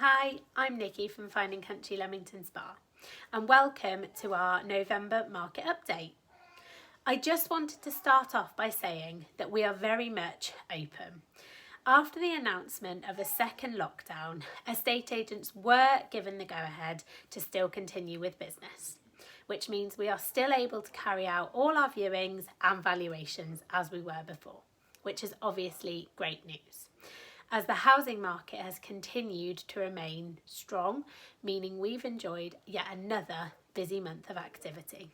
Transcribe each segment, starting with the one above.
Hi, I'm Nikki from Fine and Country Leamington Spa and welcome to our November market update. I just wanted to start off by saying that we are very much open. After the announcement of a second lockdown, estate agents were given the go-ahead to still continue with business, which means we are still able to carry out all our viewings and valuations as we were before, which is obviously great news, as the housing market has continued to remain strong, meaning we've enjoyed yet another busy month of activity.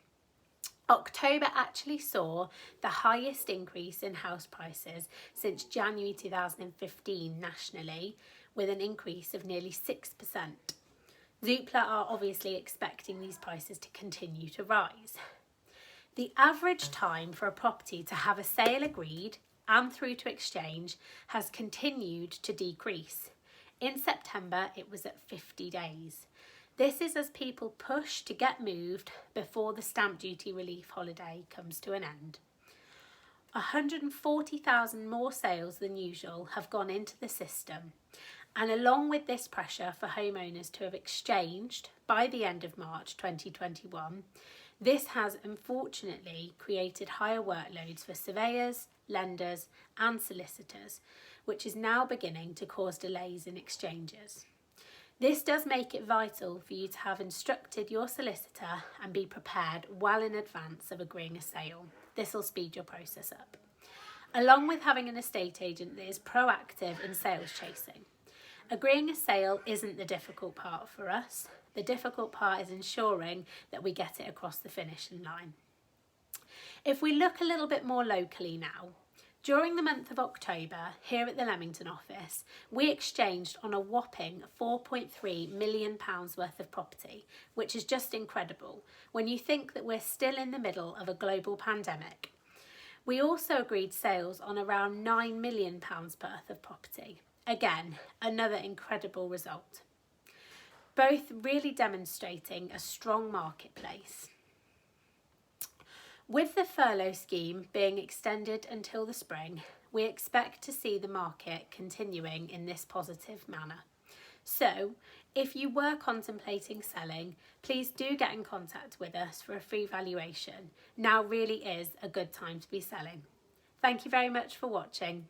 October actually saw the highest increase in house prices since January 2015 nationally, with an increase of nearly 6%. Zoopla are obviously expecting these prices to continue to rise. The average time for a property to have a sale agreed and through to exchange has continued to decrease. In September, it was at 50 days. This is as people push to get moved before the stamp duty relief holiday comes to an end. 140,000 more sales than usual have gone into the system, and along with this pressure for homeowners to have exchanged by the end of March 2021, this has unfortunately created higher workloads for surveyors, lenders and solicitors, which is now beginning to cause delays in exchanges. This does make it vital for you to have instructed your solicitor and be prepared well in advance of agreeing a sale. This will speed your process up. Along with having an estate agent that is proactive in sales chasing. Agreeing a sale isn't the difficult part for us. The difficult part is ensuring that we get it across the finishing line. If we look a little bit more locally now, during the month of October, here at the Leamington office, we exchanged on a whopping £4.3 million worth of property, which is just incredible when you think that we're still in the middle of a global pandemic. We also agreed sales on around £9 million worth of property. Again, another incredible result. Both really demonstrating a strong marketplace. With the furlough scheme being extended until the spring, we expect to see the market continuing in this positive manner. So, if you were contemplating selling, please do get in contact with us for a free valuation. Now really is a good time to be selling. Thank you very much for watching.